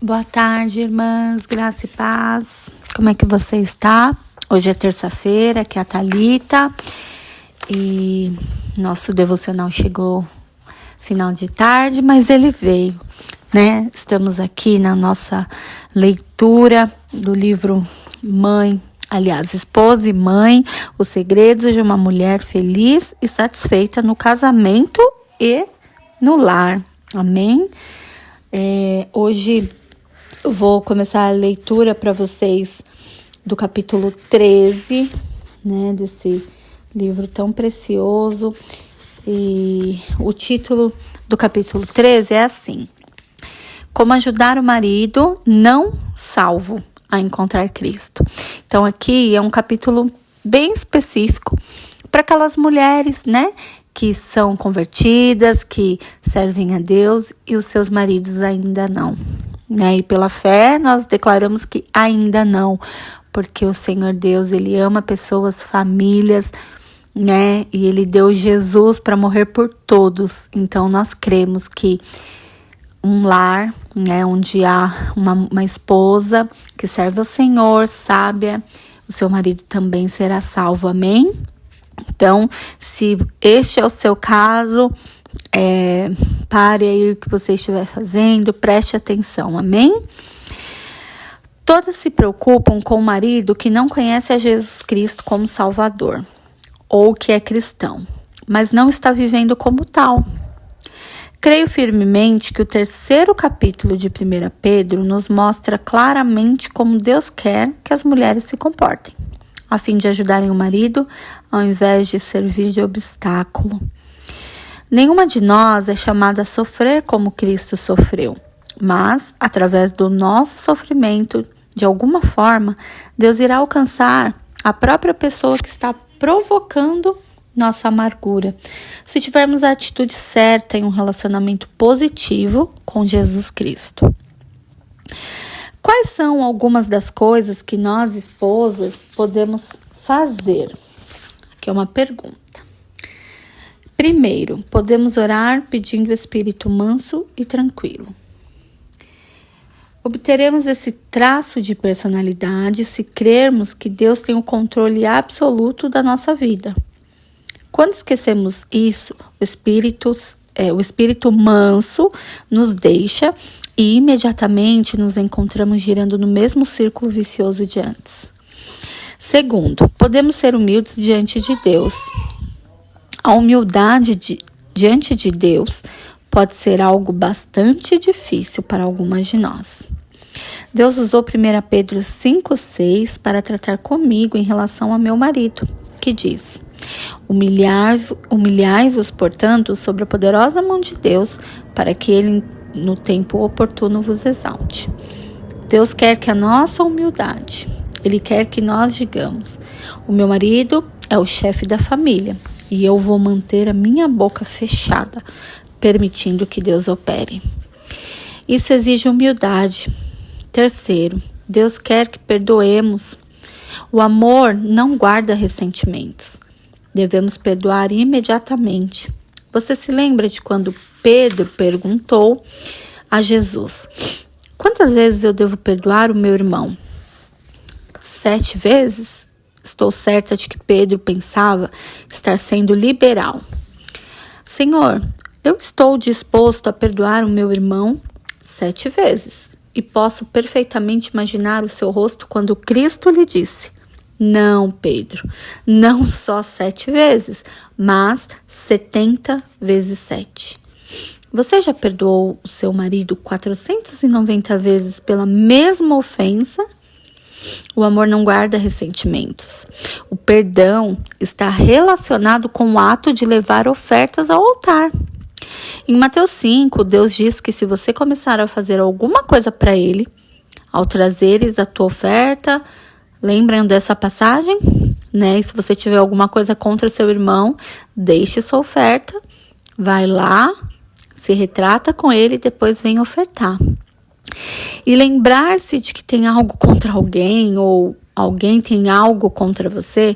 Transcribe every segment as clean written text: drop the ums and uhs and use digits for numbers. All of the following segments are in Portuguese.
Boa tarde, irmãs, graça e paz. Como é que você está? Hoje é terça-feira, aqui é a Thalita e nosso devocional chegou final de tarde, mas ele veio, né? Estamos aqui na nossa leitura do livro Esposa e Mãe, Os Segredos de uma Mulher Feliz e Satisfeita no Casamento e no Lar. Amém? Hoje eu vou começar a leitura para vocês do capítulo 13, né, desse livro tão precioso. E o título do capítulo 13 é assim: Como ajudar o marido não salvo a encontrar Cristo. Então aqui é um capítulo bem específico para aquelas mulheres, né, que são convertidas, que servem a Deus e os seus maridos ainda não, né? E pela fé nós declaramos que ainda não, porque o Senhor Deus, Ele ama pessoas, famílias, né? E Ele deu Jesus para morrer por todos. Então nós cremos que um lar, né, onde há uma esposa que serve ao Senhor, sábia, o seu marido também será salvo, amém? Então, se este é o seu caso, pare aí o que você estiver fazendo, preste atenção, amém? Todas se preocupam com o marido que não conhece a Jesus Cristo como Salvador, ou que é cristão, mas não está vivendo como tal. Creio firmemente que o terceiro capítulo de 1 Pedro nos mostra claramente como Deus quer que as mulheres se comportem, a fim de ajudarem o marido, ao invés de servir de obstáculo. Nenhuma de nós é chamada a sofrer como Cristo sofreu, mas, através do nosso sofrimento, de alguma forma, Deus irá alcançar a própria pessoa que está provocando nossa amargura, se tivermos a atitude certa em um relacionamento positivo com Jesus Cristo. Quais são algumas das coisas que nós, esposas, podemos fazer? Aqui é uma pergunta. Primeiro, podemos orar pedindo o espírito manso e tranquilo. Obteremos esse traço de personalidade se crermos que Deus tem o controle absoluto da nossa vida. Quando esquecemos isso, o espírito manso nos deixa e imediatamente nos encontramos girando no mesmo círculo vicioso de antes. Segundo, podemos ser humildes diante de Deus. A humildade diante de Deus pode ser algo bastante difícil para algumas de nós. Deus usou 1 Pedro 5,6 para tratar comigo em relação ao meu marido, que diz: Humilhai-vos, portanto, sobre a poderosa mão de Deus, para que Ele, no tempo oportuno, vos exalte. Deus quer que a nossa humildade, Ele quer que nós digamos: o meu marido é o chefe da família e eu vou manter a minha boca fechada, permitindo que Deus opere. Isso exige humildade. Terceiro, Deus quer que perdoemos. O amor não guarda ressentimentos. Devemos perdoar imediatamente. Você se lembra de quando Pedro perguntou a Jesus: quantas vezes eu devo perdoar o meu irmão? 7 vezes? Estou certa de que Pedro pensava estar sendo liberal. Senhor, eu estou disposto a perdoar o meu irmão 7 vezes. E posso perfeitamente imaginar o seu rosto quando Cristo lhe disse: não, Pedro, não só 7 vezes, mas 70 vezes 7. Você já perdoou o seu marido 490 vezes pela mesma ofensa? O amor não guarda ressentimentos. O perdão está relacionado com o ato de levar ofertas ao altar. Em Mateus 5, Deus diz que se você começar a fazer alguma coisa para Ele, ao trazeres a tua oferta, lembram dessa passagem? Né? E se você tiver alguma coisa contra o seu irmão, deixe sua oferta, vai lá, se retrata com ele e depois vem ofertar. E lembrar-se de que tem algo contra alguém ou alguém tem algo contra você,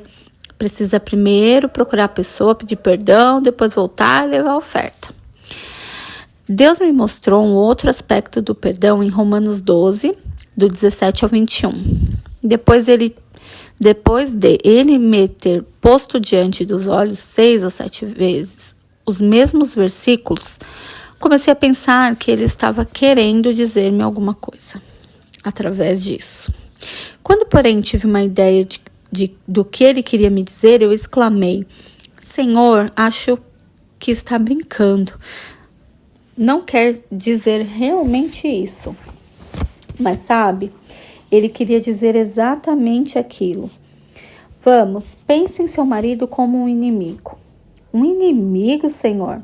precisa primeiro procurar a pessoa, pedir perdão, depois voltar e levar a oferta. Deus me mostrou um outro aspecto do perdão em Romanos 12, do 17 ao 21. Depois de ele me ter posto diante dos olhos 6 ou 7 vezes os mesmos versículos, comecei a pensar que ele estava querendo dizer-me alguma coisa através disso. Quando, porém, tive uma ideia do que ele queria me dizer, eu exclamei: Senhor, acho que está brincando. Não quer dizer realmente isso. Mas sabe, ele queria dizer exatamente aquilo. Vamos, pense em seu marido como um inimigo. Um inimigo, Senhor?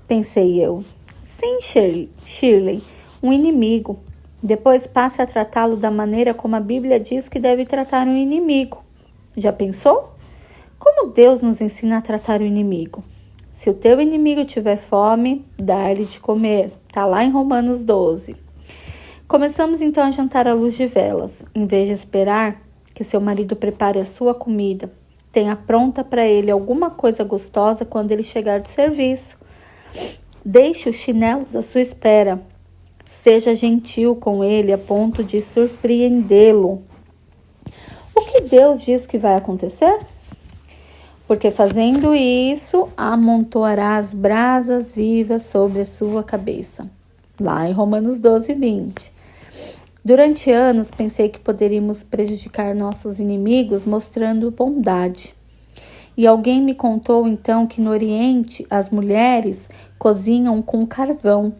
Pensei eu. Sim, Shirley, um inimigo. Depois passe a tratá-lo da maneira como a Bíblia diz que deve tratar um inimigo. Já pensou? Como Deus nos ensina a tratar o inimigo? Se o teu inimigo tiver fome, dá-lhe de comer. Está lá em Romanos 12. Começamos então a jantar à luz de velas. Em vez de esperar que seu marido prepare a sua comida, tenha pronta para ele alguma coisa gostosa quando ele chegar do serviço. Deixe os chinelos à sua espera. Seja gentil com ele a ponto de surpreendê-lo. O que Deus diz que vai acontecer? Porque fazendo isso, amontoarás brasas vivas sobre a sua cabeça. Lá em Romanos 12, 20. Durante anos, pensei que poderíamos prejudicar nossos inimigos mostrando bondade. E alguém me contou então que no Oriente as mulheres cozinham com carvão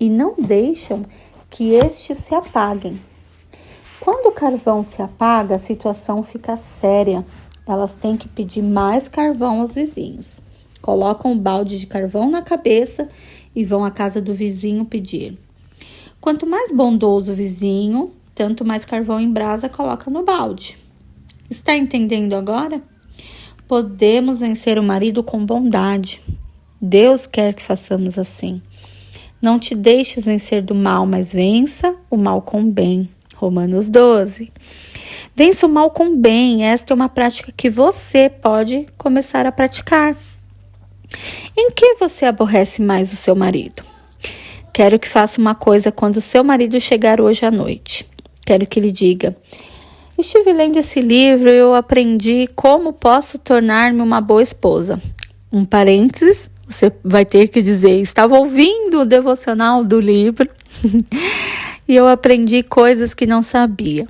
e não deixam que estes se apaguem. Quando o carvão se apaga, a situação fica séria. Elas têm que pedir mais carvão aos vizinhos. Colocam um balde de carvão na cabeça e vão à casa do vizinho pedir. Quanto mais bondoso o vizinho, tanto mais carvão em brasa coloca no balde. Está entendendo agora? Podemos vencer o marido com bondade. Deus quer que façamos assim. Não te deixes vencer do mal, mas vença o mal com o bem. Romanos 12. Vença o mal com o bem. Esta é uma prática que você pode começar a praticar. Em que você aborrece mais o seu marido? Quero que faça uma coisa quando o seu marido chegar hoje à noite. Quero que ele diga: estive lendo esse livro e eu aprendi como posso tornar-me uma boa esposa. Um parênteses, você vai ter que dizer: estava ouvindo o devocional do livro e eu aprendi coisas que não sabia.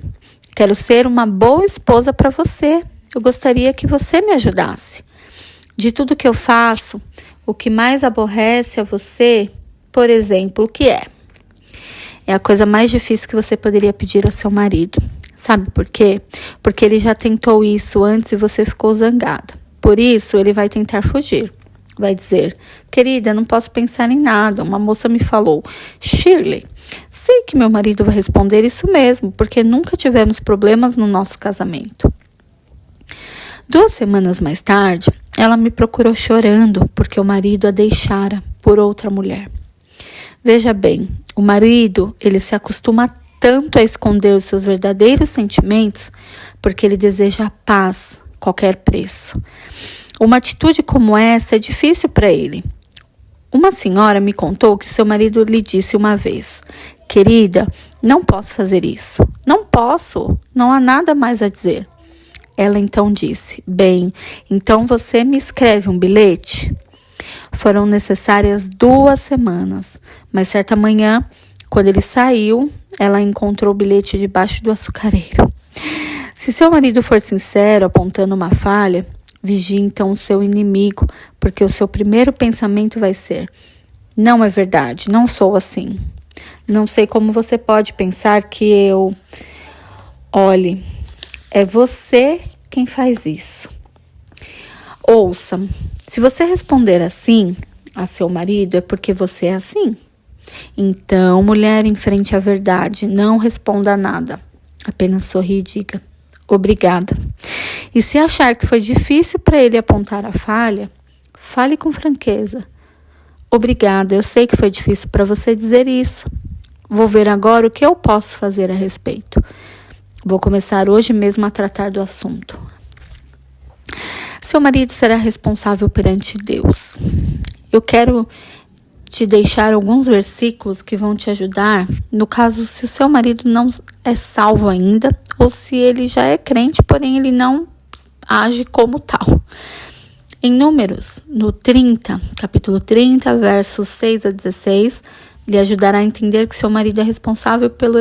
Quero ser uma boa esposa para você. Eu gostaria que você me ajudasse. De tudo que eu faço, o que mais aborrece a você, por exemplo, o que é? É a coisa mais difícil que você poderia pedir ao seu marido. Sabe por quê? Porque ele já tentou isso antes e você ficou zangada. Por isso, ele vai tentar fugir. Vai dizer: querida, não posso pensar em nada. Uma moça me falou: Shirley, sei que meu marido vai responder isso mesmo, porque nunca tivemos problemas no nosso casamento. 2 semanas mais tarde, ela me procurou chorando porque o marido a deixara por outra mulher. Veja bem, o marido, ele se acostuma tanto a esconder os seus verdadeiros sentimentos porque ele deseja a paz a qualquer preço. Uma atitude como essa é difícil para ele. Uma senhora me contou que seu marido lhe disse uma vez: querida, não posso fazer isso. Não posso, não há nada mais a dizer. Ela então disse: bem, então você me escreve um bilhete? Foram necessárias 2 semanas, mas certa manhã, quando ele saiu, ela encontrou o bilhete debaixo do açucareiro. Se seu marido for sincero, apontando uma falha, vigie então o seu inimigo, porque o seu primeiro pensamento vai ser: não é verdade, não sou assim. Não sei como você pode pensar que eu... Olhe, é você quem faz isso. Ouça, se você responder assim a seu marido, é porque você é assim. Então, mulher, enfrente a verdade, não responda nada. Apenas sorri e diga: obrigada. E se achar que foi difícil para ele apontar a falha, fale com franqueza: obrigada, eu sei que foi difícil para você dizer isso. Vou ver agora o que eu posso fazer a respeito. Vou começar hoje mesmo a tratar do assunto. Seu marido será responsável perante Deus. Eu quero te deixar alguns versículos que vão te ajudar, no caso, se o seu marido não é salvo ainda, ou se ele já é crente, porém ele não age como tal. Em Números, no 30, capítulo 30, versos 6 a 16, lhe ajudará a entender que seu marido é responsável pelo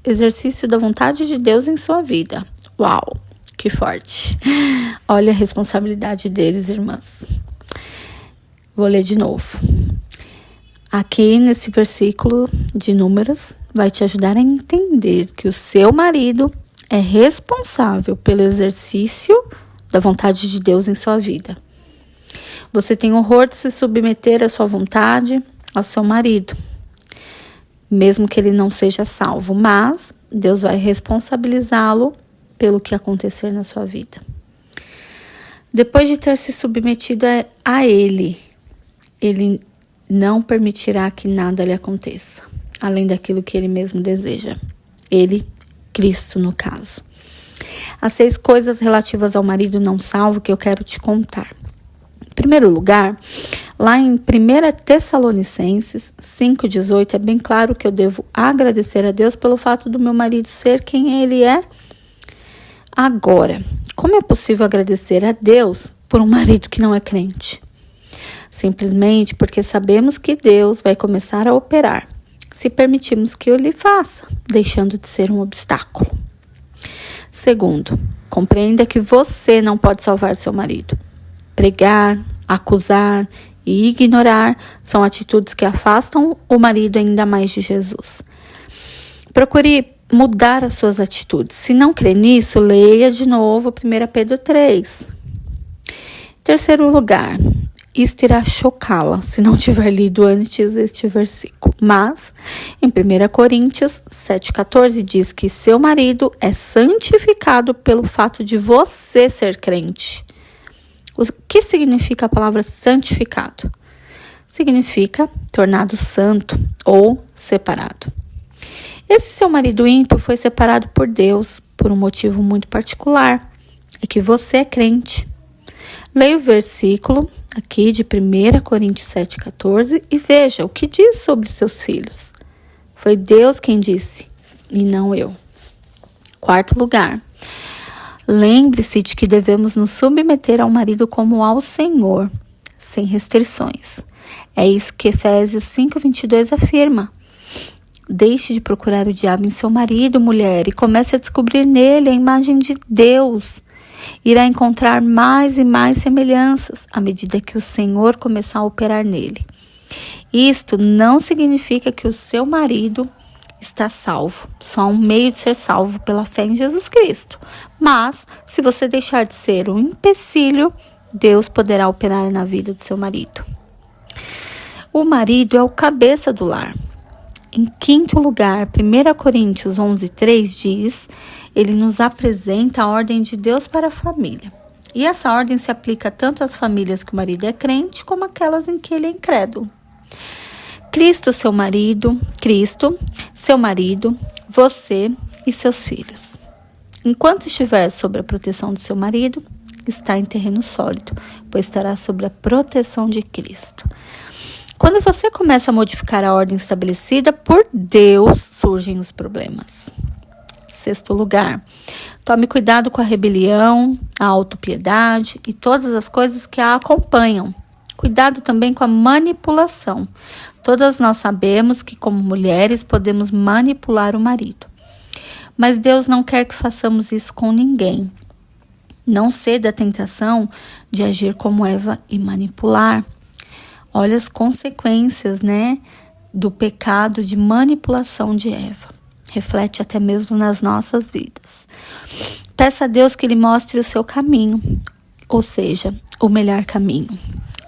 exercício da vontade de Deus em sua vida. Uau, que forte! Olha a responsabilidade deles, irmãs. Vou ler de novo. Aqui nesse versículo de Números, vai te ajudar a entender que o seu marido é responsável pelo exercício da vontade de Deus em sua vida. Você tem o horror de se submeter à sua vontade, ao seu marido, mesmo que ele não seja salvo, mas Deus vai responsabilizá-lo pelo que acontecer na sua vida. Depois de ter se submetido a ele não permitirá que nada lhe aconteça, além daquilo que ele mesmo deseja. Ele, Cristo, no caso. As 6 coisas relativas ao marido não salvo que eu quero te contar. Em primeiro lugar, lá em 1 Tessalonicenses 5,18, é bem claro que eu devo agradecer a Deus pelo fato do meu marido ser quem ele é. Agora, como é possível agradecer a Deus por um marido que não é crente? Simplesmente porque sabemos que Deus vai começar a operar, se permitirmos que Ele faça, deixando de ser um obstáculo. Segundo, compreenda que você não pode salvar seu marido. Pregar, acusar e ignorar são atitudes que afastam o marido ainda mais de Jesus. Procure mudar as suas atitudes. Se não crê nisso, leia de novo 1 Pedro 3. Terceiro lugar, isto irá chocá-la se não tiver lido antes este versículo. Mas, em 1 Coríntios 7,14 diz que seu marido é santificado pelo fato de você ser crente. O que significa a palavra santificado? Significa tornado santo ou separado. Esse seu marido ímpio foi separado por Deus por um motivo muito particular. É que você é crente. Leia o versículo aqui de 1 Coríntios 7,14 e veja o que diz sobre seus filhos. Foi Deus quem disse e não eu. Quarto lugar, lembre-se de que devemos nos submeter ao marido como ao Senhor, sem restrições. É isso que Efésios 5,22 afirma. Deixe de procurar o diabo em seu marido, mulher, e comece a descobrir nele a imagem de Deus. Irá encontrar mais e mais semelhanças à medida que o Senhor começar a operar nele. Isto não significa que o seu marido está salvo, só um meio de ser salvo pela fé em Jesus Cristo. Mas, se você deixar de ser um empecilho, Deus poderá operar na vida do seu marido. O marido é o cabeça do lar. Em quinto lugar, 1 Coríntios 11,3 diz, ele nos apresenta a ordem de Deus para a família. E essa ordem se aplica tanto às famílias que o marido é crente, como aquelas em que ele é incrédulo. Cristo, seu marido, você e seus filhos. Enquanto estiver sob a proteção do seu marido, está em terreno sólido, pois estará sob a proteção de Cristo. Quando você começa a modificar a ordem estabelecida por Deus, surgem os problemas. Sexto lugar, tome cuidado com a rebelião, a autopiedade e todas as coisas que a acompanham. Cuidado também com a manipulação. Todas nós sabemos que, como mulheres, podemos manipular o marido. Mas Deus não quer que façamos isso com ninguém. Não ceda à tentação de agir como Eva e manipular. Olha as consequências, do pecado de manipulação de Eva. Reflete até mesmo nas nossas vidas. Peça a Deus que Ele mostre o seu caminho, ou seja, o melhor caminho.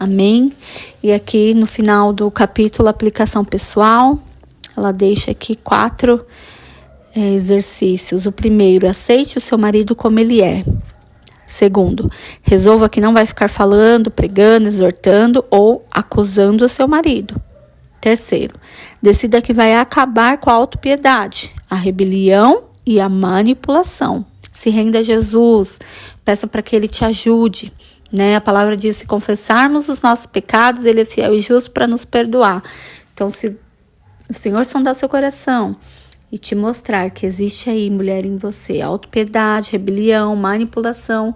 Amém? E aqui no final do capítulo, aplicação pessoal, ela deixa aqui 4 exercícios. O primeiro, aceite o seu marido como ele é. Segundo, resolva que não vai ficar falando, pregando, exortando ou acusando o seu marido. Terceiro, decida que vai acabar com a autopiedade, a rebelião e a manipulação. Se renda a Jesus, peça para que Ele te ajude. né? A palavra diz: se confessarmos os nossos pecados, Ele é fiel e justo para nos perdoar. Então, se o Senhor sondar seu coração e te mostrar que existe aí, mulher, em você autopiedade, rebelião, manipulação,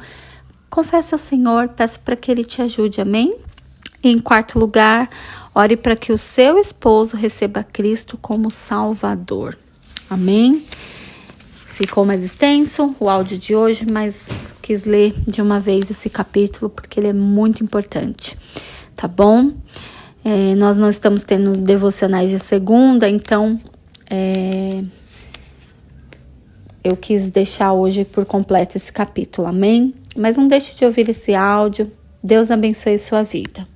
confessa ao Senhor, peça para que Ele te ajude, amém? E em quarto lugar, ore para que o seu esposo receba Cristo como Salvador, amém? Ficou mais extenso o áudio de hoje, mas quis ler de uma vez esse capítulo porque ele é muito importante, tá bom? Nós não estamos tendo devocionais de segunda, então eu quis deixar hoje por completo esse capítulo, amém? Mas não deixe de ouvir esse áudio. Deus abençoe sua vida.